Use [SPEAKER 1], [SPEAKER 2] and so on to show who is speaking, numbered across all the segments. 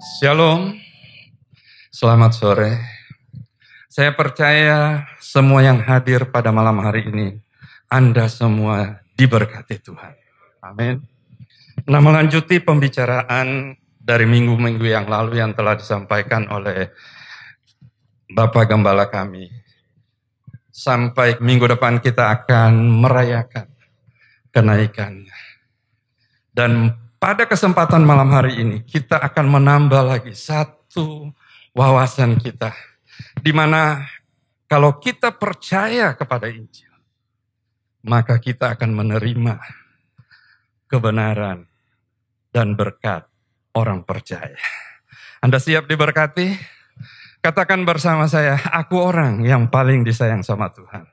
[SPEAKER 1] Shalom, selamat sore. Saya percaya semua yang hadir pada malam hari ini, Anda semua diberkati Tuhan. Amin. Nah, melanjuti pembicaraan dari minggu-minggu yang lalu yang telah disampaikan oleh Bapak Gembala kami. Sampai minggu depan kita akan merayakan kenaikannya. Dan pada kesempatan malam hari ini, kita akan menambah lagi satu wawasan kita. Di mana kalau kita percaya kepada Injil, maka kita akan menerima kebenaran dan berkat orang percaya. Anda siap diberkati? Katakan bersama saya, aku orang yang paling disayang sama Tuhan.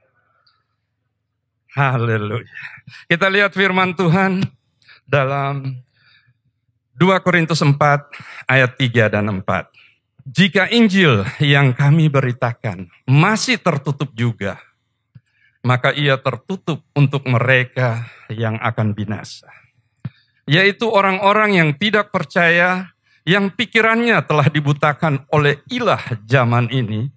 [SPEAKER 1] Haleluya. Kita lihat firman Tuhan dalam 2 Korintus 4 ayat 3 dan 4. Jika Injil yang kami beritakan masih tertutup juga, maka ia tertutup untuk mereka yang akan binasa. Yaitu orang-orang yang tidak percaya, yang pikirannya telah dibutakan oleh ilah zaman ini,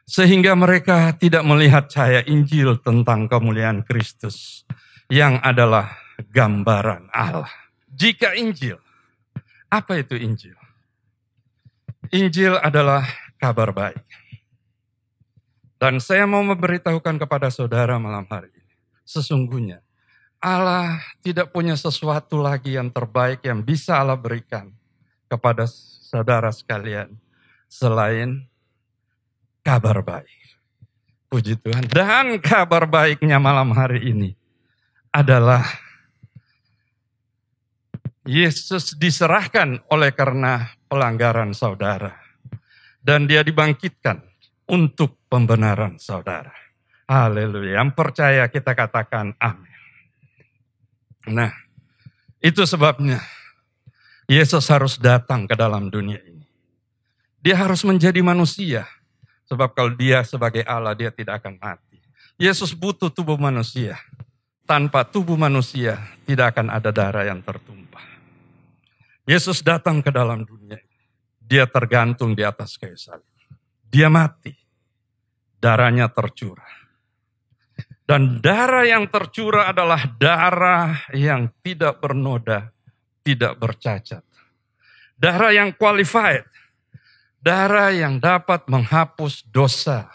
[SPEAKER 1] sehingga mereka tidak melihat cahaya Injil tentang kemuliaan Kristus, yang adalah gambaran Allah. Jika Injil, apa itu Injil? Injil adalah kabar baik. Dan saya mau memberitahukan kepada saudara malam hari ini, sesungguhnya Allah tidak punya sesuatu lagi yang terbaik yang bisa Allah berikan kepada saudara sekalian selain kabar baik. Puji Tuhan. Dan kabar baiknya malam hari ini adalah Yesus diserahkan oleh karena pelanggaran saudara. Dan dia dibangkitkan untuk pembenaran saudara. Haleluya. Yang percaya kita katakan amin. Nah, itu sebabnya Yesus harus datang ke dalam dunia ini. Dia harus menjadi manusia. Sebab kalau dia sebagai Allah, dia tidak akan mati. Yesus butuh tubuh manusia. Tanpa tubuh manusia, tidak akan ada darah yang tertumpah. Yesus datang ke dalam dunia ini. Dia tergantung di atas kayu salib. Dia mati. Darahnya tercurah. Dan darah yang tercurah adalah darah yang tidak bernoda, tidak bercacat. Darah yang qualified. Darah yang dapat menghapus dosa.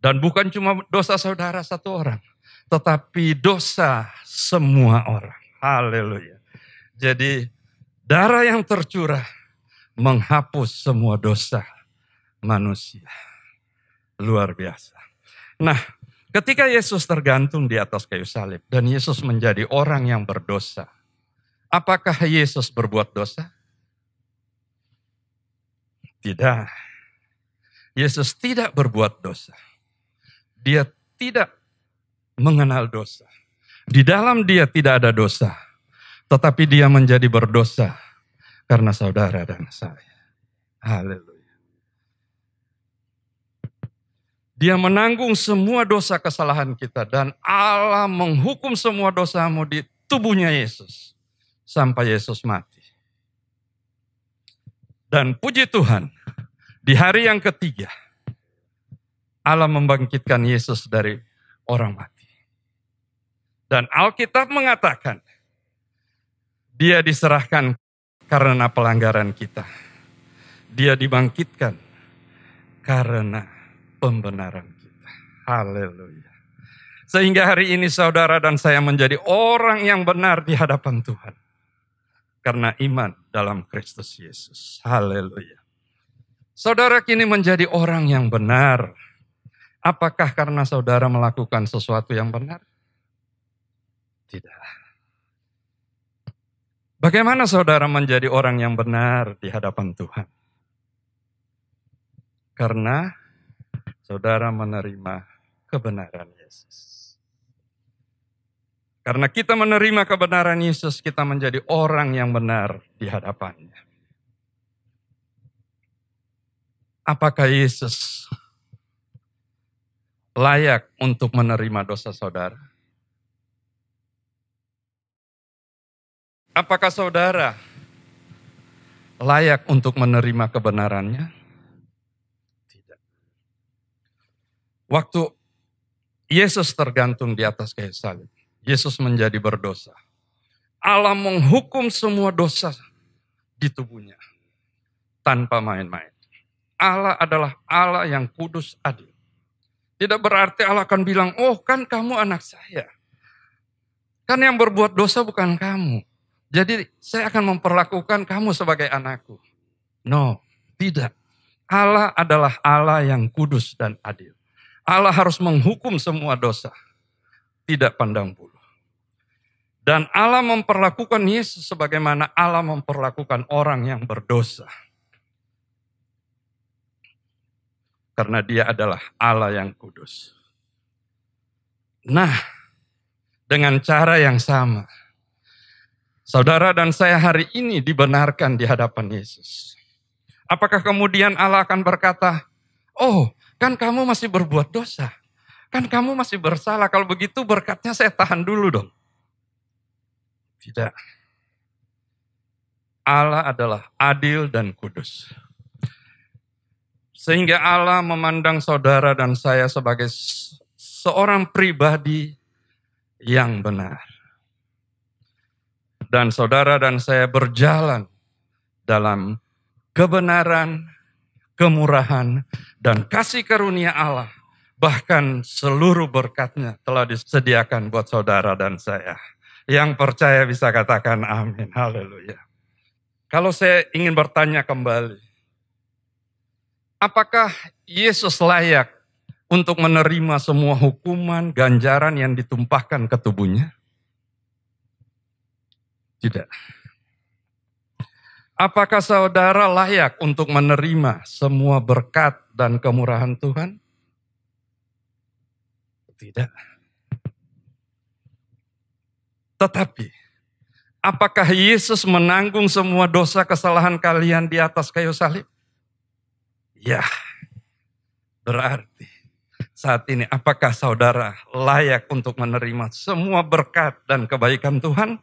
[SPEAKER 1] Dan bukan cuma dosa saudara satu orang, tetapi dosa semua orang. Haleluya. Jadi darah yang tercurah menghapus semua dosa manusia. Luar biasa. Nah, ketika Yesus tergantung di atas kayu salib dan Yesus menjadi orang yang berdosa, apakah Yesus berbuat dosa? Tidak. Yesus tidak berbuat dosa. Dia tidak mengenal dosa. Di dalam dia tidak ada dosa. Tetapi dia menjadi berdosa karena saudara dan saya. Haleluya. Dia menanggung semua dosa kesalahan kita. Dan Allah menghukum semua dosamu di tubuhnya Yesus. Sampai Yesus mati. Dan puji Tuhan, di hari yang ketiga, Allah membangkitkan Yesus dari orang mati. Dan Alkitab mengatakan, dia diserahkan karena pelanggaran kita. Dia dibangkitkan karena pembenaran kita. Haleluya. Sehingga hari ini saudara dan saya menjadi orang yang benar di hadapan Tuhan. Karena iman dalam Kristus Yesus. Haleluya. Saudara kini menjadi orang yang benar. Apakah karena saudara melakukan sesuatu yang benar? Tidak. Bagaimana saudara menjadi orang yang benar di hadapan Tuhan? Karena saudara menerima kebenaran Yesus. Karena kita menerima kebenaran Yesus, kita menjadi orang yang benar di hadapannya. Apakah Yesus layak untuk menerima dosa saudara? Apakah saudara layak untuk menerima kebenarannya? Tidak. Waktu Yesus tergantung di atas kayu salib, Yesus menjadi berdosa. Allah menghukum semua dosa di tubuhnya tanpa main-main. Allah adalah Allah yang kudus adil. Tidak berarti Allah akan bilang, oh kan kamu anak saya. Kan yang berbuat dosa bukan kamu. Jadi saya akan memperlakukan kamu sebagai anakku. No, tidak. Allah adalah Allah yang kudus dan adil. Allah harus menghukum semua dosa. Tidak pandang bulu. Dan Allah memperlakukan Yesus sebagaimana Allah memperlakukan orang yang berdosa. Karena dia adalah Allah yang kudus. Nah, dengan cara yang sama, saudara dan saya hari ini dibenarkan di hadapan Yesus. Apakah kemudian Allah akan berkata, oh kan kamu masih berbuat dosa, kan kamu masih bersalah, kalau begitu berkatnya saya tahan dulu dong. Tidak. Allah adalah adil dan kudus. Sehingga Allah memandang saudara dan saya sebagai seorang pribadi yang benar. Dan saudara dan saya berjalan dalam kebenaran, kemurahan, dan kasih karunia Allah. Bahkan seluruh berkatnya telah disediakan buat saudara dan saya. Yang percaya bisa katakan amin, haleluya. Kalau saya ingin bertanya kembali, apakah Yesus layak untuk menerima semua hukuman, ganjaran yang ditumpahkan ke tubuhnya? Tidak. Apakah saudara layak untuk menerima semua berkat dan kemurahan Tuhan? Tidak. Tetapi, apakah Yesus menanggung semua dosa kesalahan kalian di atas kayu salib? Ya, berarti saat ini apakah saudara layak untuk menerima semua berkat dan kebaikan Tuhan?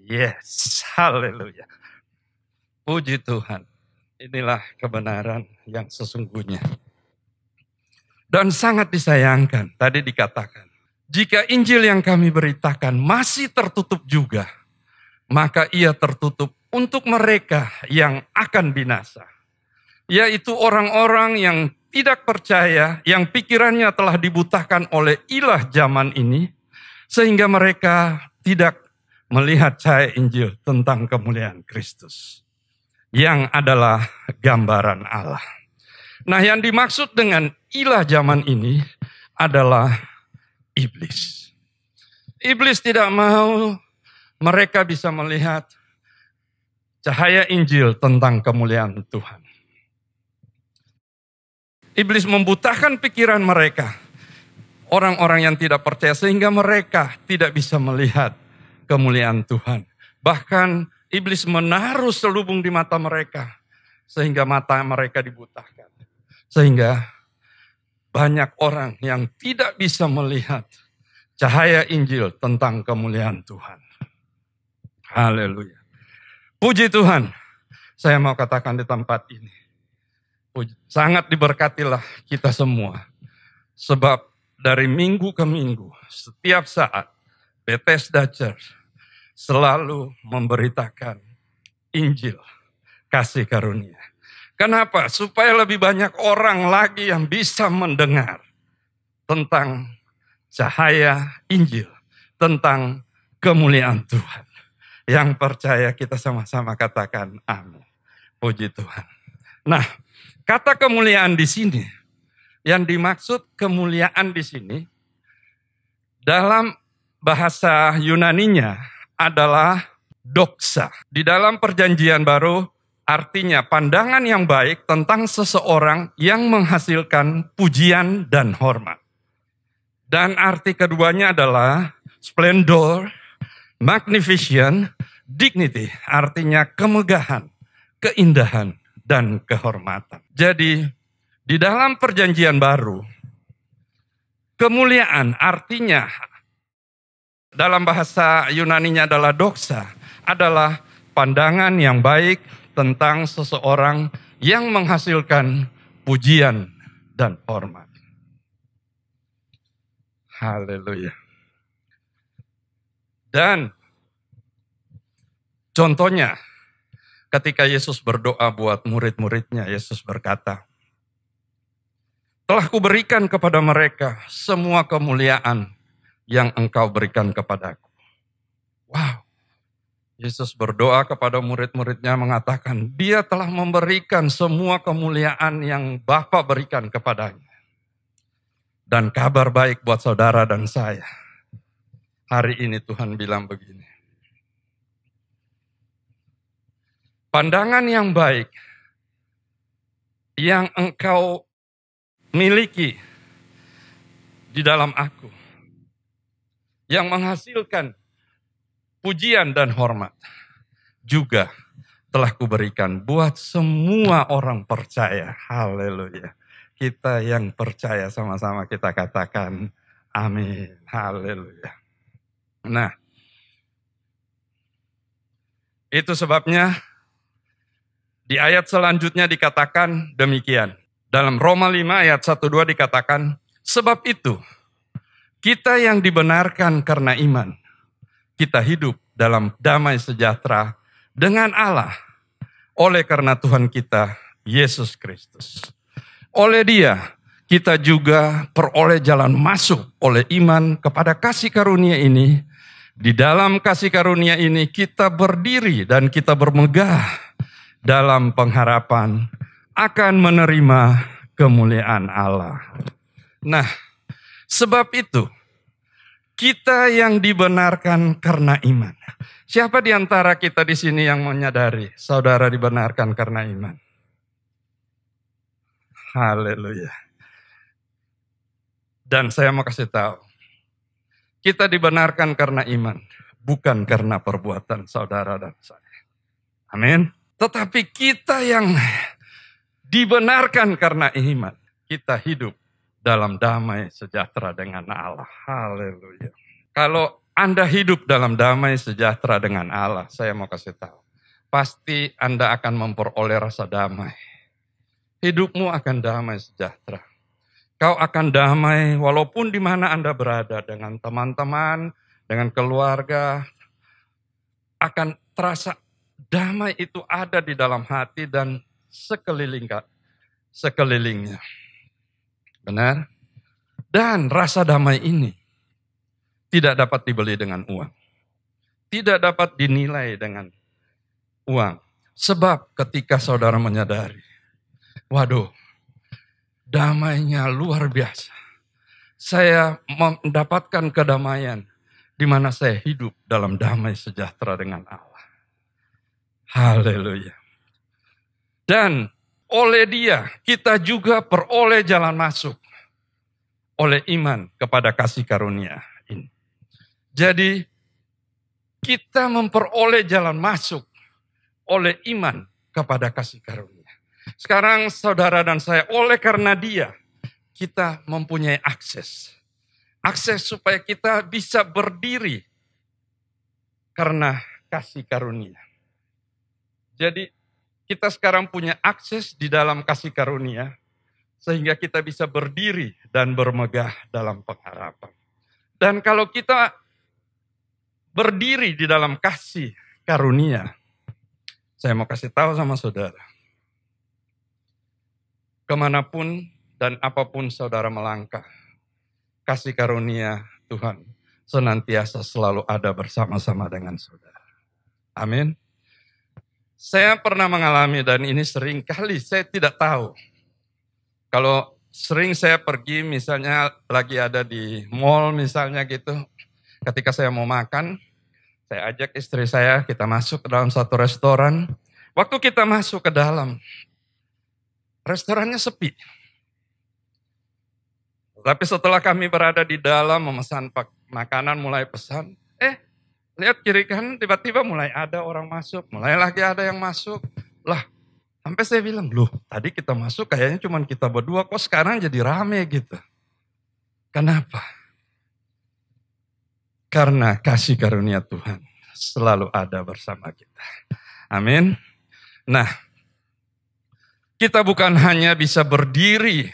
[SPEAKER 1] Yes, haleluya. Puji Tuhan, inilah kebenaran yang sesungguhnya. Dan sangat disayangkan, tadi dikatakan, jika Injil yang kami beritakan masih tertutup juga, maka ia tertutup untuk mereka yang akan binasa. Yaitu orang-orang yang tidak percaya, yang pikirannya telah dibutakan oleh ilah zaman ini, sehingga mereka tidak melihat cahaya Injil tentang kemuliaan Kristus, yang adalah gambaran Allah. Nah, yang dimaksud dengan ilah zaman ini adalah iblis. Iblis tidak mau mereka bisa melihat cahaya Injil tentang kemuliaan Tuhan. Iblis membutakan pikiran mereka, orang-orang yang tidak percaya, sehingga mereka tidak bisa melihat kemuliaan Tuhan. Bahkan iblis menaruh selubung di mata mereka, sehingga mata mereka dibutakan. Sehingga banyak orang yang tidak bisa melihat cahaya Injil tentang kemuliaan Tuhan. Haleluya. Puji Tuhan. Saya mau katakan di tempat ini, sangat diberkatilah kita semua. Sebab dari minggu ke minggu, setiap saat, Bethesda Church selalu memberitakan Injil kasih karunia. Kenapa? Supaya lebih banyak orang lagi yang bisa mendengar tentang cahaya Injil, tentang kemuliaan Tuhan. Yang percaya kita sama-sama katakan amin. Puji Tuhan. Nah, kata kemuliaan di sini, yang dimaksud kemuliaan di sini, dalam bahasa Yunaninya adalah doxa. Di dalam perjanjian baru, artinya pandangan yang baik tentang seseorang yang menghasilkan pujian dan hormat. Dan arti keduanya adalah splendor, magnificent, dignity, artinya kemegahan, keindahan, dan kehormatan. Jadi, di dalam perjanjian baru, kemuliaan artinya, dalam bahasa Yunaninya adalah doxa, adalah pandangan yang baik tentang seseorang yang menghasilkan pujian dan hormat. Haleluya. Dan contohnya, ketika Yesus berdoa buat murid-muridnya, Yesus berkata, "Telah kuberikan kepada mereka semua kemuliaan yang engkau berikan kepadaku." Wow. Yesus berdoa kepada murid-muridnya mengatakan, dia telah memberikan semua kemuliaan yang Bapa berikan kepadanya. Dan kabar baik buat saudara dan saya. Hari ini Tuhan bilang begini. Pandangan yang baik yang engkau miliki di dalam aku, yang menghasilkan pujian dan hormat, juga telah kuberikan buat semua orang percaya. Haleluya. Kita yang percaya sama-sama kita katakan amin. Haleluya. Nah, itu sebabnya di ayat selanjutnya dikatakan demikian. Dalam Roma 5 ayat 1-2 dikatakan, sebab itu kita yang dibenarkan karena iman, kita hidup dalam damai sejahtera dengan Allah oleh karena Tuhan kita Yesus Kristus. Oleh Dia kita juga peroleh jalan masuk oleh iman kepada kasih karunia ini. Di dalam kasih karunia ini kita berdiri dan kita bermegah dalam pengharapan akan menerima kemuliaan Allah. Nah, sebab itu kita yang dibenarkan karena iman. Siapa di antara kita di sini yang menyadari saudara dibenarkan karena iman? Haleluya. Dan saya mau kasih tahu, kita dibenarkan karena iman, bukan karena perbuatan saudara dan saya. Amin. Tetapi kita yang dibenarkan karena iman, kita hidup dalam damai sejahtera dengan Allah. Haleluya. Kalau Anda hidup dalam damai sejahtera dengan Allah, saya mau kasih tahu, pasti Anda akan memperoleh rasa damai. Hidupmu akan damai sejahtera. Kau akan damai walaupun di mana Anda berada, dengan teman-teman, dengan keluarga, akan terasa damai itu ada di dalam hati dan sekelilingnya. Benar? Dan rasa damai ini tidak dapat dibeli dengan uang. Tidak dapat dinilai dengan uang. Sebab ketika saudara menyadari, waduh, damainya luar biasa. Saya mendapatkan kedamaian di mana saya hidup dalam damai sejahtera dengan Allah. Haleluya. Dan oleh Dia kita juga peroleh jalan masuk oleh iman kepada kasih karunia ini. Jadi kita memperoleh jalan masuk oleh iman kepada kasih karunia. Sekarang saudara dan saya, oleh karena Dia, kita mempunyai akses. Akses supaya kita bisa berdiri karena kasih karunia. Jadi kita sekarang punya akses di dalam kasih karunia, sehingga kita bisa berdiri dan bermegah dalam pengharapan. Dan kalau kita berdiri di dalam kasih karunia, saya mau kasih tahu sama saudara, kemanapun dan apapun saudara melangkah, kasih karunia Tuhan senantiasa selalu ada bersama-sama dengan saudara. Amin. Saya pernah mengalami dan ini sering kali saya tidak tahu. Kalau sering saya pergi misalnya lagi ada di mall misalnya gitu, ketika saya mau makan, saya ajak istri saya, kita masuk ke dalam satu restoran. Waktu kita masuk ke dalam, restorannya sepi. Tapi setelah kami berada di dalam memesan makanan, mulai pesan, lihat kiri kanan tiba-tiba mulai ada orang masuk, mulai lagi ada yang masuk. Lah, sampai saya bilang, loh tadi kita masuk kayaknya cuma kita berdua, kok sekarang jadi rame gitu. Kenapa? Karena kasih karunia Tuhan selalu ada bersama kita. Amin. Nah, kita bukan hanya bisa berdiri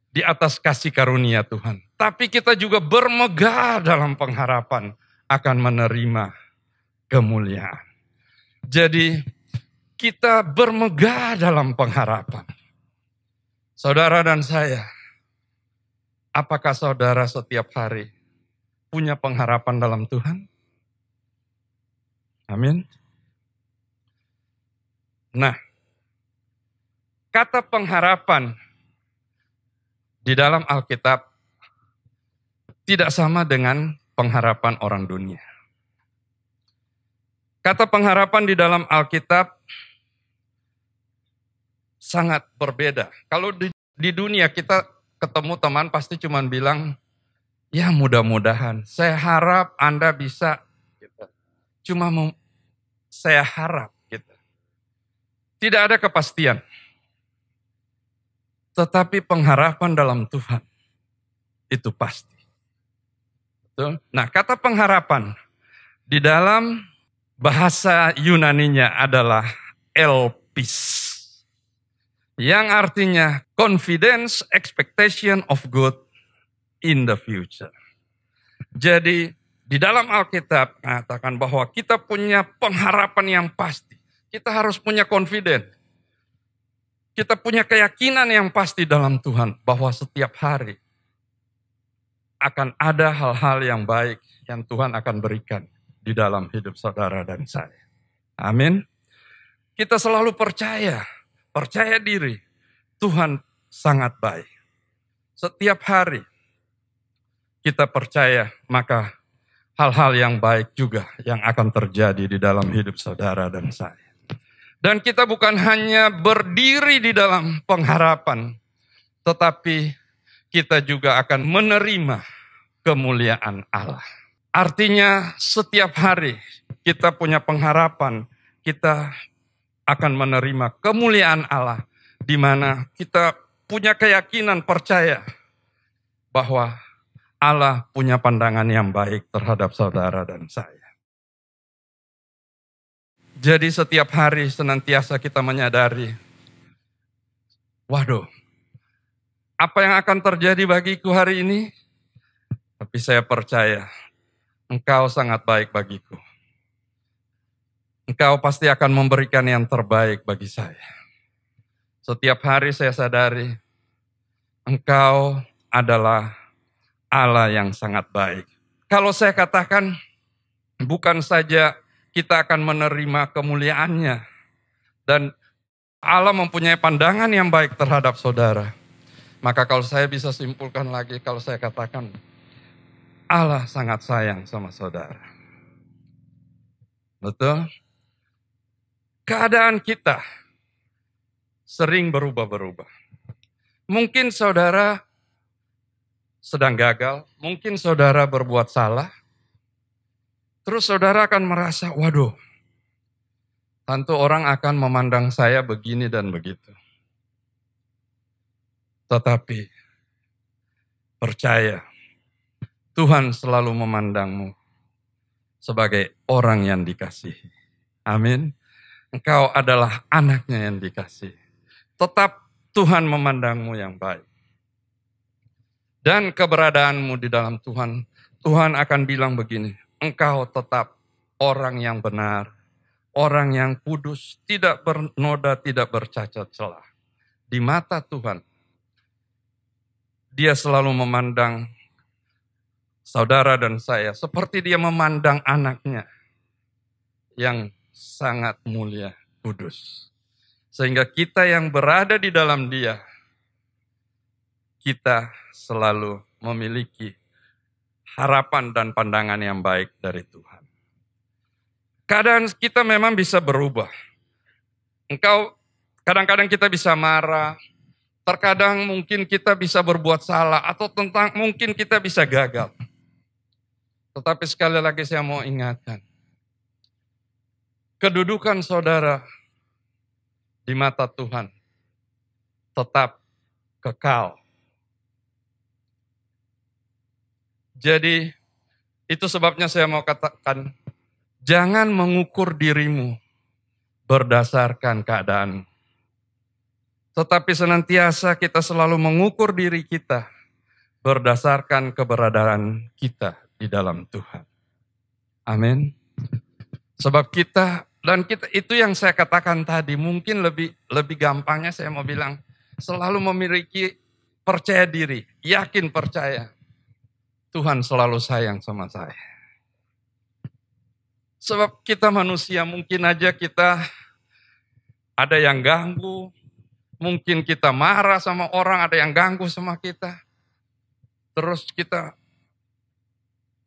[SPEAKER 1] di atas kasih karunia Tuhan, tapi kita juga bermegah dalam pengharapan akan menerima kemuliaan. Jadi kita bermegah dalam pengharapan. Saudara dan saya, apakah saudara setiap hari punya pengharapan dalam Tuhan? Amin. Nah, kata pengharapan di dalam Alkitab tidak sama dengan pengharapan orang dunia. Kata pengharapan di dalam Alkitab sangat berbeda. Kalau di dunia kita ketemu teman pasti cuma bilang, ya mudah-mudahan, saya harap Anda bisa. Gitu. Saya harap. Gitu. Tidak ada kepastian. Tetapi pengharapan dalam Tuhan itu pasti. Betul? Nah, kata pengharapan di dalam bahasa Yunaninya adalah elpis. Yang artinya confidence, expectation of good in the future. Jadi di dalam Alkitab mengatakan bahwa kita punya pengharapan yang pasti. Kita harus punya confidence. Kita punya keyakinan yang pasti dalam Tuhan bahwa setiap hari akan ada hal-hal yang baik yang Tuhan akan berikan di dalam hidup saudara dan saya. Amin. Kita selalu percaya diri Tuhan sangat baik. Setiap hari kita percaya maka hal-hal yang baik juga yang akan terjadi di dalam hidup saudara dan saya. Dan kita bukan hanya berdiri di dalam pengharapan, tetapi kita juga akan menerima kemuliaan Allah. Artinya setiap hari kita punya pengharapan, kita akan menerima kemuliaan Allah, di mana kita punya keyakinan percaya bahwa Allah punya pandangan yang baik terhadap saudara dan saya. Jadi setiap hari senantiasa kita menyadari, waduh, apa yang akan terjadi bagiku hari ini? Tapi saya percaya, Engkau sangat baik bagiku. Engkau pasti akan memberikan yang terbaik bagi saya. Setiap hari saya sadari, Engkau adalah Allah yang sangat baik. Kalau saya katakan, bukan saja kita akan menerima kemuliaannya, dan Allah mempunyai pandangan yang baik terhadap saudara. Maka kalau saya bisa simpulkan lagi, kalau saya katakan, Allah sangat sayang sama saudara. Betul? Keadaan kita sering berubah-berubah. Mungkin saudara sedang gagal, mungkin saudara berbuat salah, terus saudara akan merasa, waduh, tentu orang akan memandang saya begini dan begitu. Tetapi percaya, Tuhan selalu memandangmu sebagai orang yang dikasihi. Amin. Engkau adalah anaknya yang dikasihi. Tetap Tuhan memandangmu yang baik. Dan keberadaanmu di dalam Tuhan, Tuhan akan bilang begini, engkau tetap orang yang benar, orang yang kudus, tidak bernoda, tidak bercacat celah. Di mata Tuhan, Dia selalu memandang saudara dan saya seperti Dia memandang anaknya yang sangat mulia, kudus. Sehingga kita yang berada di dalam Dia, kita selalu memiliki harapan dan pandangan yang baik dari Tuhan. Keadaan kita memang bisa berubah. Kadang-kadang kita bisa marah, terkadang mungkin kita bisa berbuat salah, atau mungkin kita bisa gagal. Tetapi sekali lagi saya mau ingatkan, kedudukan saudara di mata Tuhan tetap kekal. Jadi itu sebabnya saya mau katakan, jangan mengukur dirimu berdasarkan keadaan. Tetapi senantiasa kita selalu mengukur diri kita berdasarkan keberadaan kita di dalam Tuhan. Amin. Sebab kita itu yang saya katakan tadi, mungkin lebih gampangnya saya mau bilang selalu memiliki percaya diri, yakin percaya. Tuhan selalu sayang sama saya. Sebab kita manusia mungkin aja kita ada yang ganggu, mungkin kita marah sama orang, ada yang ganggu sama kita. Terus kita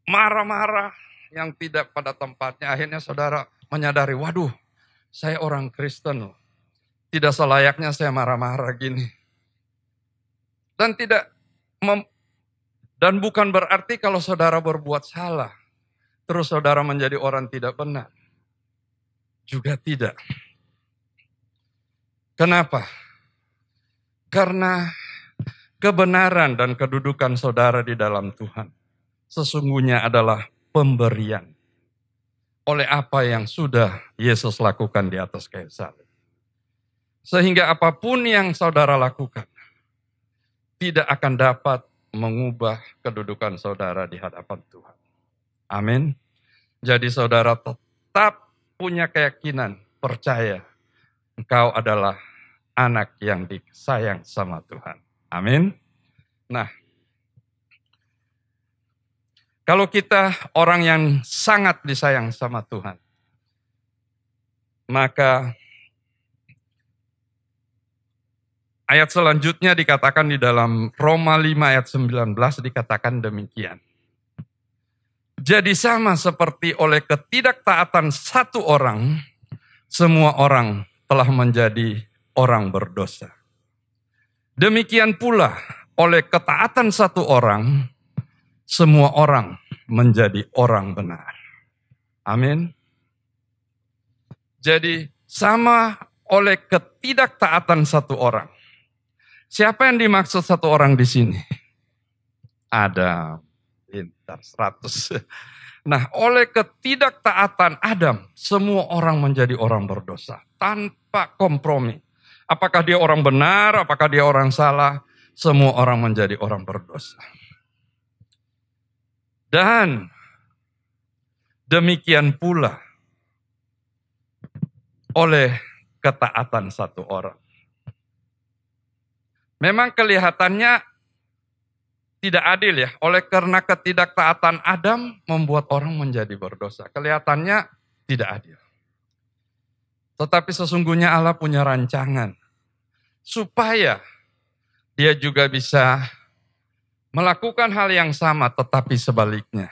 [SPEAKER 1] marah-marah yang tidak pada tempatnya. Akhirnya saudara menyadari, waduh, saya orang Kristen loh. Tidak selayaknya saya marah-marah gini. Dan bukan berarti kalau saudara berbuat salah, terus saudara menjadi orang tidak benar. Juga tidak. Kenapa? Karena kebenaran dan kedudukan saudara di dalam Tuhan sesungguhnya adalah pemberian oleh apa yang sudah Yesus lakukan di atas kayu salib. Sehingga apapun yang saudara lakukan tidak akan dapat mengubah kedudukan saudara di hadapan Tuhan. Amin. Jadi saudara tetap punya keyakinan, percaya engkau adalah anak yang disayang sama Tuhan. Amin. Nah, kalau kita orang yang sangat disayang sama Tuhan, maka ayat selanjutnya dikatakan di dalam Roma 5 ayat 19 dikatakan demikian. Jadi sama seperti oleh ketidaktaatan satu orang, semua orang telah menjadi orang berdosa. Demikian pula oleh ketaatan satu orang, semua orang menjadi orang benar. Amin. Jadi sama oleh ketidaktaatan satu orang. Siapa yang dimaksud satu orang di sini? Adam. Pintar 100. Nah, oleh ketidaktaatan Adam, semua orang menjadi orang berdosa. Tanpa kompromi. Apakah dia orang benar, apakah dia orang salah, semua orang menjadi orang berdosa. Dan demikian pula oleh ketaatan satu orang. Memang kelihatannya tidak adil ya, oleh karena ketidaktaatan Adam membuat orang menjadi berdosa. Kelihatannya tidak adil. Tetapi sesungguhnya Allah punya rancangan supaya dia juga bisa melakukan hal yang sama tetapi sebaliknya.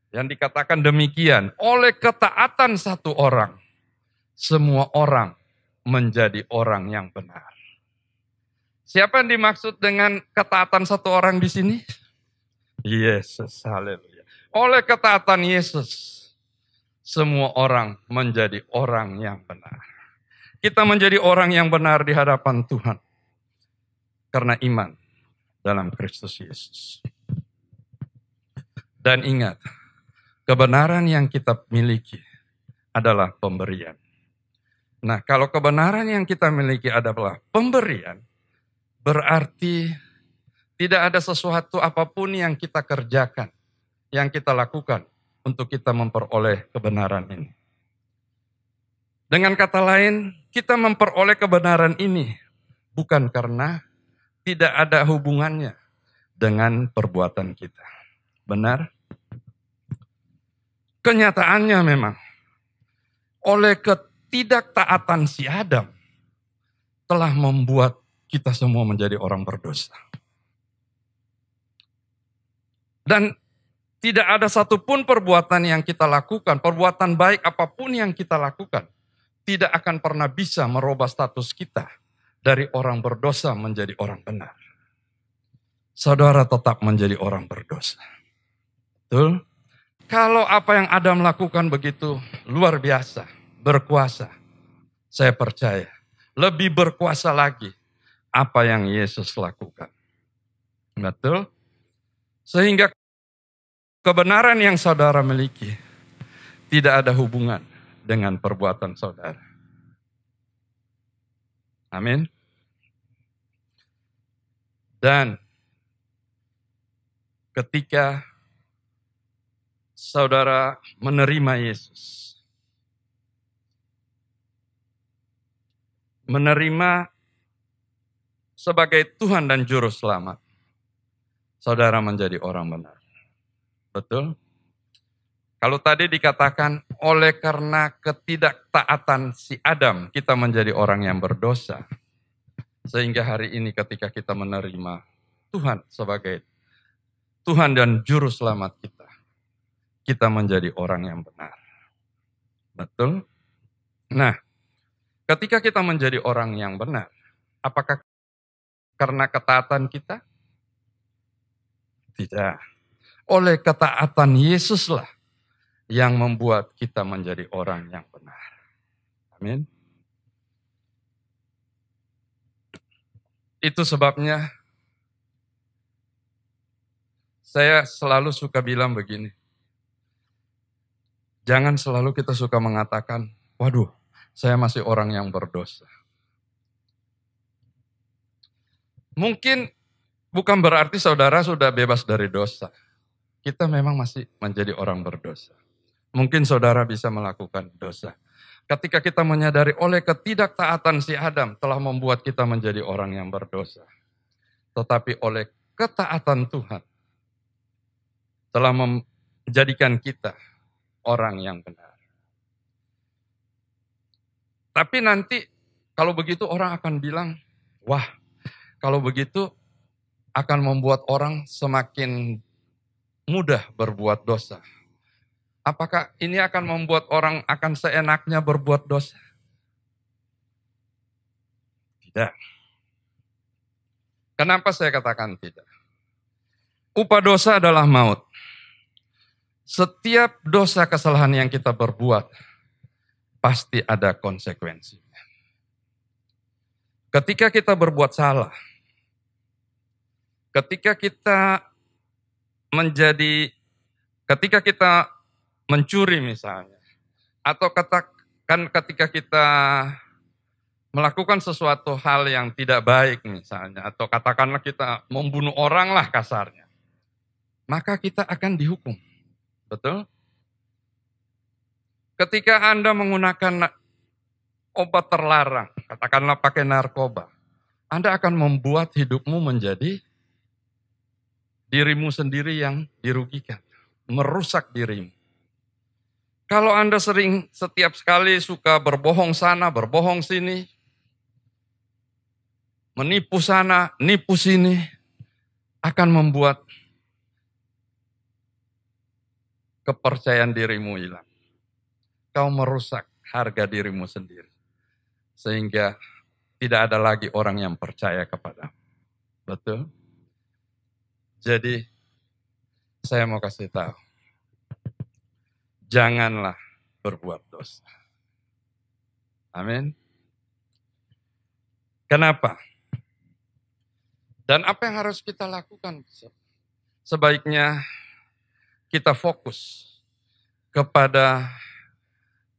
[SPEAKER 1] Yang dikatakan demikian, oleh ketaatan satu orang, semua orang menjadi orang yang benar. Siapa yang dimaksud dengan ketaatan satu orang di sini? Yesus, haleluya. Oleh ketaatan Yesus, semua orang menjadi orang yang benar. Kita menjadi orang yang benar di hadapan Tuhan karena iman dalam Kristus Yesus. Dan ingat, kebenaran yang kita miliki adalah pemberian. Nah, kalau kebenaran yang kita miliki adalah pemberian, berarti tidak ada sesuatu apapun yang kita kerjakan, yang kita lakukan untuk kita memperoleh kebenaran ini. Dengan kata lain, kita memperoleh kebenaran ini bukan karena tidak ada hubungannya dengan perbuatan kita. Benar? Kenyataannya memang, oleh ketidaktaatan si Adam, telah membuat kita semua menjadi orang berdosa. Dan tidak ada satupun perbuatan yang kita lakukan, perbuatan baik apapun yang kita lakukan, tidak akan pernah bisa merubah status kita dari orang berdosa menjadi orang benar. Saudara tetap menjadi orang berdosa. Betul? Kalau apa yang Adam lakukan begitu luar biasa, berkuasa, saya percaya lebih berkuasa lagi apa yang Yesus lakukan. Betul? Sehingga kebenaran yang saudara miliki tidak ada hubungan dengan perbuatan saudara. Amin. Dan ketika saudara menerima Yesus, menerima sebagai Tuhan dan Juru Selamat, saudara menjadi orang benar. Betul? Kalau tadi dikatakan oleh karena ketidaktaatan si Adam, kita menjadi orang yang berdosa. Sehingga hari ini ketika kita menerima Tuhan sebagai Tuhan dan Juru Selamat kita menjadi orang yang benar. Betul? Nah, ketika kita menjadi orang yang benar, apakah karena ketaatan kita? Tidak. Oleh ketaatan Yesuslah yang membuat kita menjadi orang yang benar. Amin. Itu sebabnya saya selalu suka bilang begini. Jangan selalu kita suka mengatakan, waduh, saya masih orang yang berdosa. Mungkin bukan berarti saudara sudah bebas dari dosa. Kita memang masih menjadi orang berdosa. Mungkin saudara bisa melakukan dosa. Ketika kita menyadari oleh ketidaktaatan si Adam telah membuat kita menjadi orang yang berdosa. Tetapi oleh ketaatan Tuhan telah menjadikan kita orang yang benar. Tapi nanti kalau begitu orang akan bilang, wah, kalau begitu akan membuat orang semakin mudah berbuat dosa. Apakah ini akan membuat orang akan seenaknya berbuat dosa? Tidak. Kenapa saya katakan tidak? Upah dosa adalah maut. Setiap dosa kesalahan yang kita berbuat, pasti ada konsekuensinya. Ketika kita berbuat salah, ketika kita mencuri misalnya, atau katakan ketika kita melakukan sesuatu hal yang tidak baik misalnya, atau katakanlah kita membunuh orang lah kasarnya, maka kita akan dihukum. Betul? Ketika Anda menggunakan obat terlarang, katakanlah pakai narkoba, Anda akan membuat hidupmu menjadi dirimu sendiri yang dirugikan, merusak dirimu. Kalau Anda setiap sekali suka berbohong sana, berbohong sini, menipu sana, nipu sini, akan membuat kepercayaan dirimu hilang. Kau merusak harga dirimu sendiri. Sehingga tidak ada lagi orang yang percaya kepadamu. Betul? Jadi, saya mau kasih tahu. Janganlah berbuat dosa. Amin. Kenapa? Dan apa yang harus kita lakukan? Sebaiknya kita fokus kepada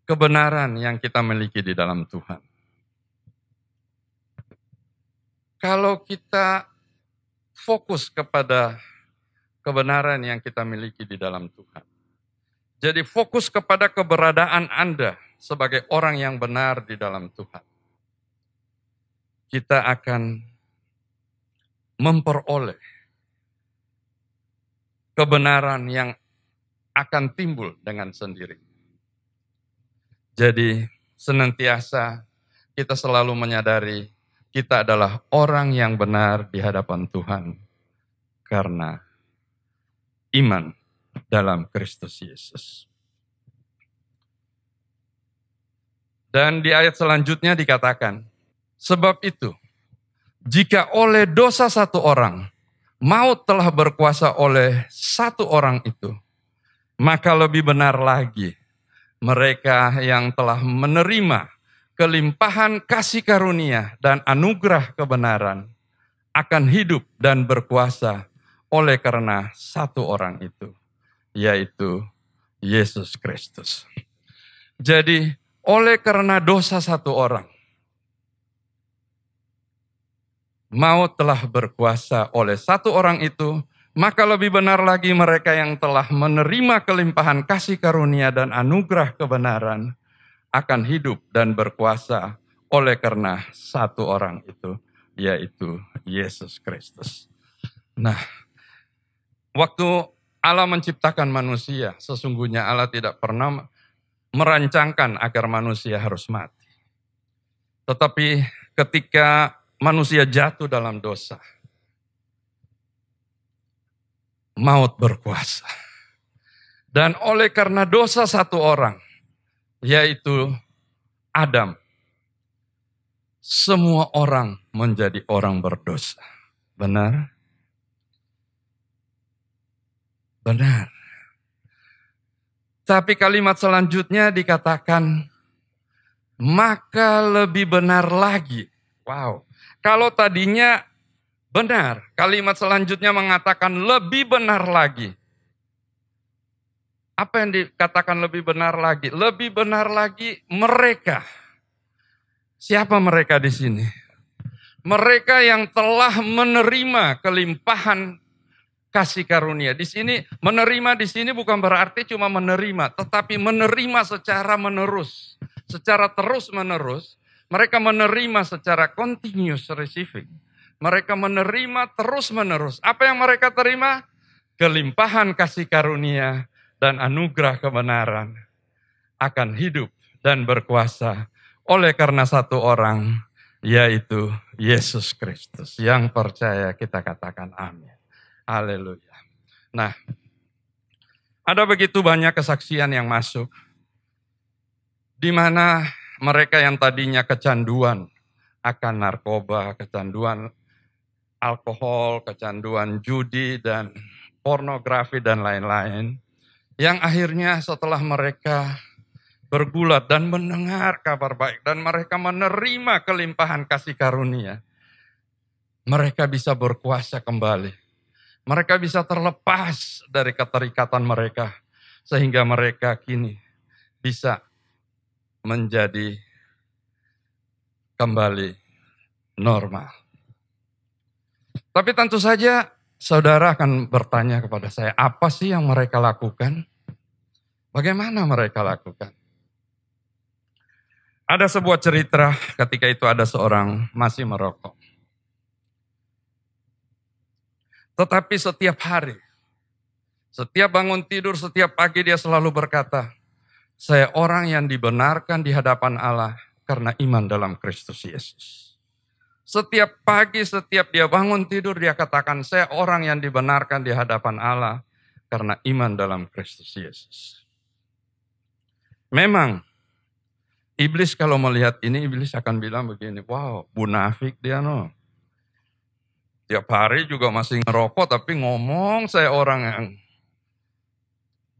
[SPEAKER 1] kebenaran yang kita miliki di dalam Tuhan. Kalau kita fokus kepada kebenaran yang kita miliki di dalam Tuhan, jadi fokus kepada keberadaan Anda sebagai orang yang benar di dalam Tuhan, kita akan memperoleh kebenaran yang akan timbul dengan sendiri. Jadi senantiasa kita selalu menyadari kita adalah orang yang benar di hadapan Tuhan karena iman dalam Kristus Yesus. Dan di ayat selanjutnya dikatakan, sebab itu, jika oleh dosa satu orang, maut telah berkuasa oleh satu orang itu, maka lebih benar lagi, mereka yang telah menerima kelimpahan kasih karunia dan anugerah kebenaran akan hidup dan berkuasa oleh karena satu orang itu, yaitu Yesus Kristus. Jadi, oleh karena dosa satu orang, maut telah berkuasa oleh satu orang itu, maka lebih benar lagi mereka yang telah menerima kelimpahan kasih karunia dan anugerah kebenaran akan hidup dan berkuasa oleh karena satu orang itu, yaitu Yesus Kristus. Nah, waktu Allah menciptakan manusia, sesungguhnya Allah tidak pernah merancangkan agar manusia harus mati. Tetapi ketika manusia jatuh dalam dosa, maut berkuasa. Dan oleh karena dosa satu orang, yaitu Adam, semua orang menjadi orang berdosa. Benar? Benar. Tapi kalimat selanjutnya dikatakan, maka lebih benar lagi. Wow. Kalau tadinya benar, kalimat selanjutnya mengatakan lebih benar lagi. Apa yang dikatakan lebih benar lagi? Lebih benar lagi mereka. Siapa mereka di sini? Mereka yang telah menerima kelimpahan kasih karunia. Di sini menerima di sini bukan berarti cuma menerima, tetapi menerima secara menerus, secara terus-menerus. Mereka menerima secara continuous receiving. Mereka menerima terus-menerus. Apa yang mereka terima? Kelimpahan kasih karunia dan anugerah kebenaran akan hidup dan berkuasa oleh karena satu orang, yaitu Yesus Kristus. Yang percaya kita katakan amin. Haleluya. Nah, ada begitu banyak kesaksian yang masuk, di mana mereka yang tadinya kecanduan akan narkoba, kecanduan alkohol, kecanduan judi dan pornografi dan lain-lain, yang akhirnya setelah mereka bergulat dan mendengar kabar baik dan mereka menerima kelimpahan kasih karunia, mereka bisa berkuasa kembali. Mereka bisa terlepas dari keterikatan mereka, sehingga mereka kini bisa menjadi kembali normal. Tapi tentu saja saudara akan bertanya kepada saya, apa sih yang mereka lakukan? Bagaimana mereka lakukan? Ada sebuah cerita ketika itu ada seorang masih merokok. Tetapi setiap hari, setiap bangun tidur, setiap pagi dia selalu berkata, saya orang yang dibenarkan di hadapan Allah karena iman dalam Kristus Yesus. Setiap pagi, setiap dia bangun tidur, dia katakan, saya orang yang dibenarkan di hadapan Allah karena iman dalam Kristus Yesus. Memang, iblis kalau melihat ini, iblis akan bilang begini, wow, munafik dia no. Tiap hari juga masih ngerokok tapi ngomong saya orang yang.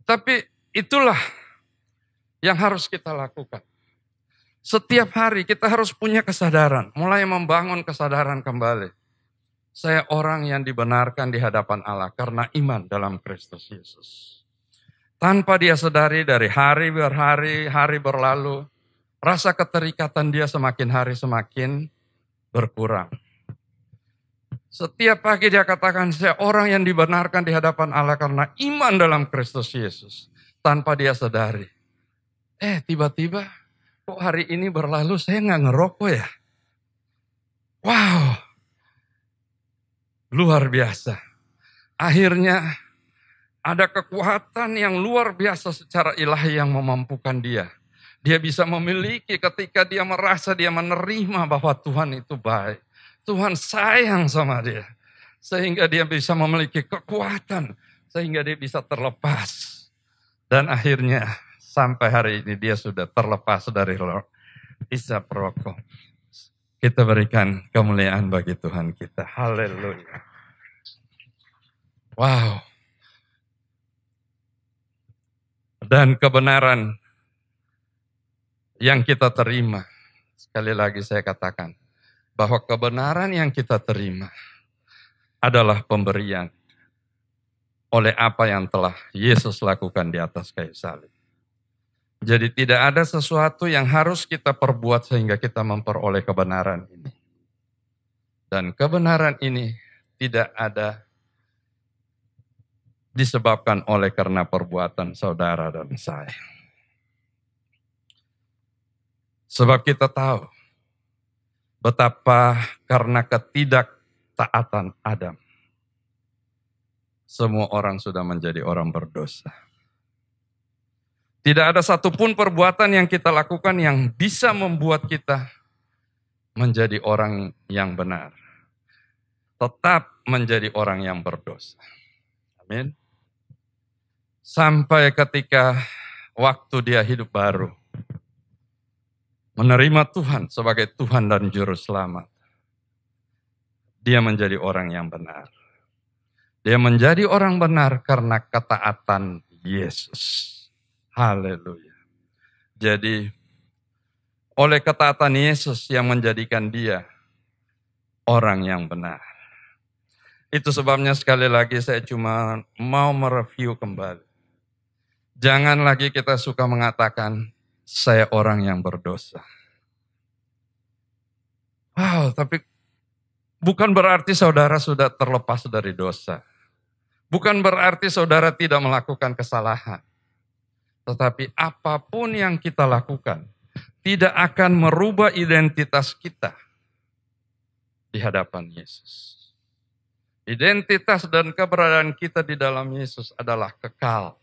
[SPEAKER 1] Tapi itulah yang harus kita lakukan. Setiap hari kita harus punya kesadaran, mulai membangun kesadaran kembali. Saya orang yang dibenarkan di hadapan Allah karena iman dalam Kristus Yesus. Tanpa dia sadari dari hari berhari, hari berlalu, rasa keterikatan dia semakin hari semakin berkurang. Setiap pagi dia katakan, saya orang yang dibenarkan di hadapan Allah karena iman dalam Kristus Yesus. Tanpa dia sadari. Tiba-tiba, kok hari ini berlalu saya nggak ngerokok ya? Wow, luar biasa. Akhirnya ada kekuatan yang luar biasa secara ilahi yang memampukan dia. Dia bisa memiliki ketika dia merasa dia menerima bahwa Tuhan itu baik. Tuhan sayang sama dia. Sehingga dia bisa memiliki kekuatan. Sehingga dia bisa terlepas. Dan akhirnya sampai hari ini dia sudah terlepas dari isap rokok. Kita berikan kemuliaan bagi Tuhan kita. Haleluya. Wow. Dan kebenaran yang kita terima. Sekali lagi saya katakan. Bahwa kebenaran yang kita terima adalah pemberian oleh apa yang telah Yesus lakukan di atas kayu salib. Jadi tidak ada sesuatu yang harus kita perbuat sehingga kita memperoleh kebenaran ini. Dan kebenaran ini tidak ada disebabkan oleh karena perbuatan saudara dan saya. Sebab kita tahu betapa karena ketidaktaatan Adam, semua orang sudah menjadi orang berdosa. Tidak ada satupun perbuatan yang kita lakukan yang bisa membuat kita menjadi orang yang benar. Tetap menjadi orang yang berdosa. Amin. Sampai ketika waktu dia hidup baru, menerima Tuhan sebagai Tuhan dan Juru Selamat, dia menjadi orang yang benar. Dia menjadi orang benar karena ketaatan Yesus. Haleluya. Jadi, oleh ketaatan Yesus yang menjadikan dia orang yang benar. Itu sebabnya sekali lagi saya cuma mau mereview kembali. Jangan lagi kita suka mengatakan, saya orang yang berdosa. Wow, tapi bukan berarti saudara sudah terlepas dari dosa. Bukan berarti saudara tidak melakukan kesalahan. Tetapi apapun yang kita lakukan, tidak akan merubah identitas kita di hadapan Yesus. Identitas dan keberadaan kita di dalam Yesus adalah kekal.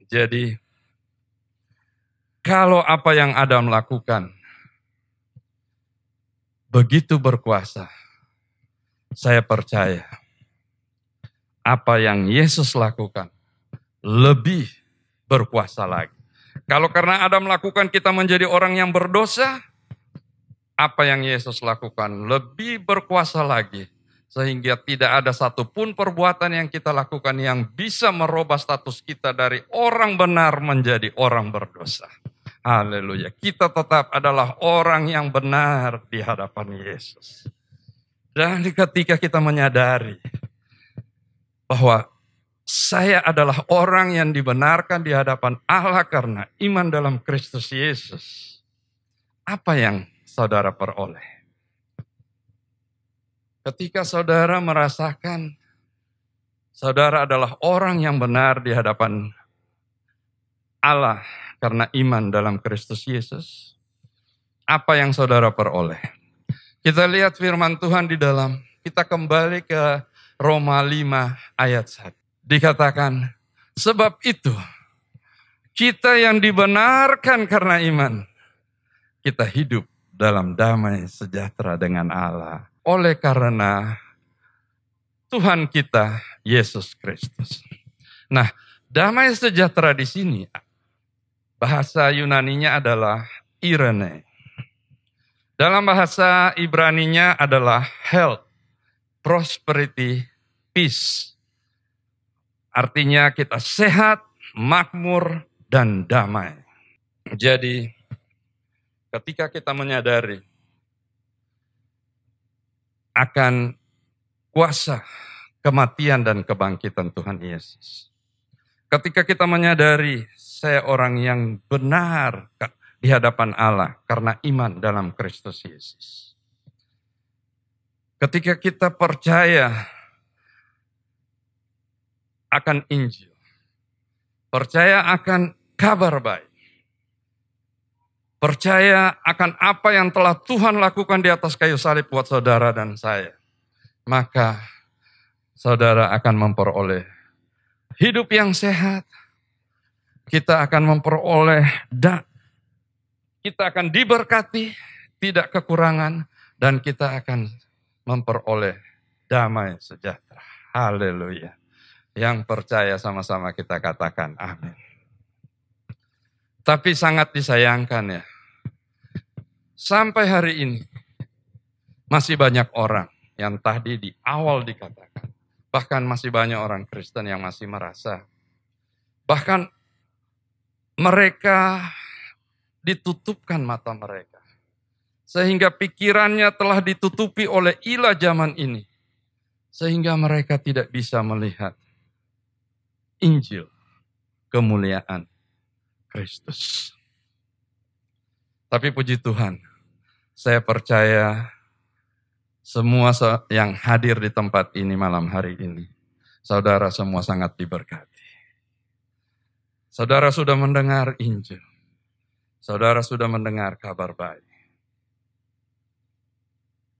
[SPEAKER 1] Jadi, kalau apa yang Adam lakukan begitu berkuasa, saya percaya apa yang Yesus lakukan lebih berkuasa lagi. Kalau karena Adam lakukan kita menjadi orang yang berdosa, apa yang Yesus lakukan lebih berkuasa lagi. Sehingga tidak ada satupun perbuatan yang kita lakukan yang bisa merubah status kita dari orang benar menjadi orang berdosa. Haleluya. Kita tetap adalah orang yang benar di hadapan Yesus. Dan ketika kita menyadari bahwa saya adalah orang yang dibenarkan di hadapan Allah karena iman dalam Kristus Yesus. Apa yang saudara peroleh? Ketika saudara merasakan saudara adalah orang yang benar di hadapan Allah karena iman dalam Kristus Yesus, apa yang saudara peroleh? Kita lihat firman Tuhan di dalam, kita kembali ke Roma 5 ayat 1. Dikatakan, sebab itu kita yang dibenarkan karena iman, kita hidup dalam damai sejahtera dengan Allah. Oleh karena Tuhan kita, Yesus Kristus. Nah, damai sejahtera di sini, bahasa Yunaninya adalah Irene. Dalam bahasa Ibraninya adalah health, prosperity, peace. Artinya kita sehat, makmur, dan damai. Jadi, ketika kita menyadari akan kuasa kematian dan kebangkitan Tuhan Yesus. Ketika kita menyadari saya orang yang benar di hadapan Allah karena iman dalam Kristus Yesus. Ketika kita percaya akan Injil, percaya akan kabar baik, percaya akan apa yang telah Tuhan lakukan di atas kayu salib buat saudara dan saya, maka saudara akan memperoleh hidup yang sehat. Kita akan memperoleh, kita akan diberkati, tidak kekurangan, dan kita akan memperoleh damai sejahtera. Haleluya. Yang percaya sama-sama kita katakan amin. Tapi sangat disayangkan ya, sampai hari ini masih banyak orang yang tadi di awal dikatakan, bahkan masih banyak orang Kristen yang masih merasa, bahkan mereka ditutupkan mata mereka, sehingga pikirannya telah ditutupi oleh ilah zaman ini, sehingga mereka tidak bisa melihat Injil kemuliaan Kristus. Tapi puji Tuhan, saya percaya Semua yang hadir di tempat ini malam hari ini, saudara semua sangat diberkati. Saudara sudah mendengar Injil. Saudara sudah mendengar kabar baik.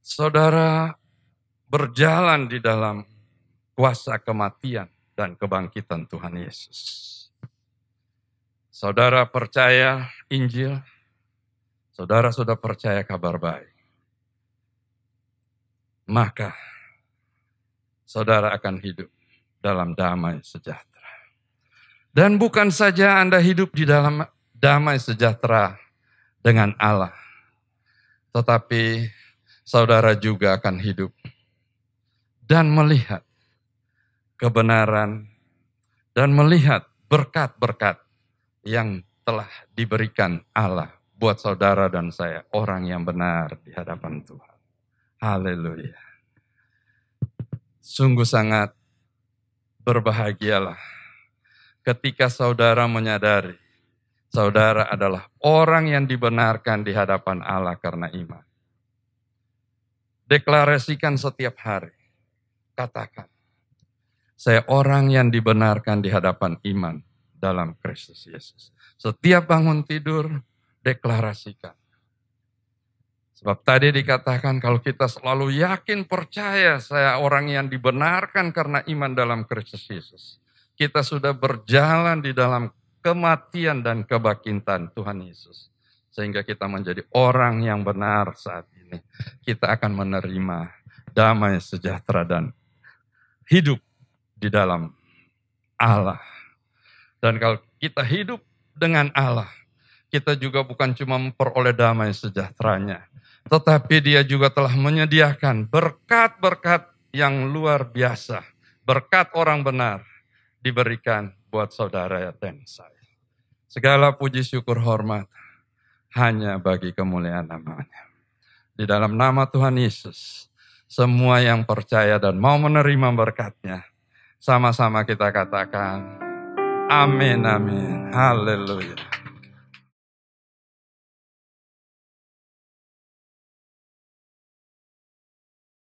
[SPEAKER 1] Saudara berjalan di dalam kuasa kematian dan kebangkitan Tuhan Yesus. Saudara percaya Injil. Saudara sudah percaya kabar baik. Maka saudara akan hidup dalam damai sejahtera. Dan bukan saja Anda hidup di dalam damai sejahtera dengan Allah, tetapi saudara juga akan hidup dan melihat kebenaran dan melihat berkat-berkat yang telah diberikan Allah buat saudara dan saya, orang yang benar di hadapan Tuhan. Haleluya. Sungguh sangat berbahagialah ketika saudara menyadari saudara adalah orang yang dibenarkan di hadapan Allah karena iman. Deklarasikan setiap hari. Katakan, saya orang yang dibenarkan di hadapan iman dalam Kristus Yesus. Setiap bangun tidur, deklarasikan. Sebab tadi dikatakan kalau kita selalu yakin percaya saya orang yang dibenarkan karena iman dalam Kristus Yesus. Kita sudah berjalan di dalam kematian dan kebangkitan Tuhan Yesus. Sehingga kita menjadi orang yang benar saat ini. Kita akan menerima damai sejahtera dan hidup di dalam Allah. Dan kalau kita hidup dengan Allah, kita juga bukan cuma memperoleh damai sejahteranya, tetapi Dia juga telah menyediakan berkat-berkat yang luar biasa. Berkat orang benar diberikan buat saudara dan saya. Segala puji syukur hormat hanya bagi kemuliaan namanya. Di dalam nama Tuhan Yesus, semua yang percaya dan mau menerima berkat-Nya, sama-sama kita katakan, amin, amin, haleluya.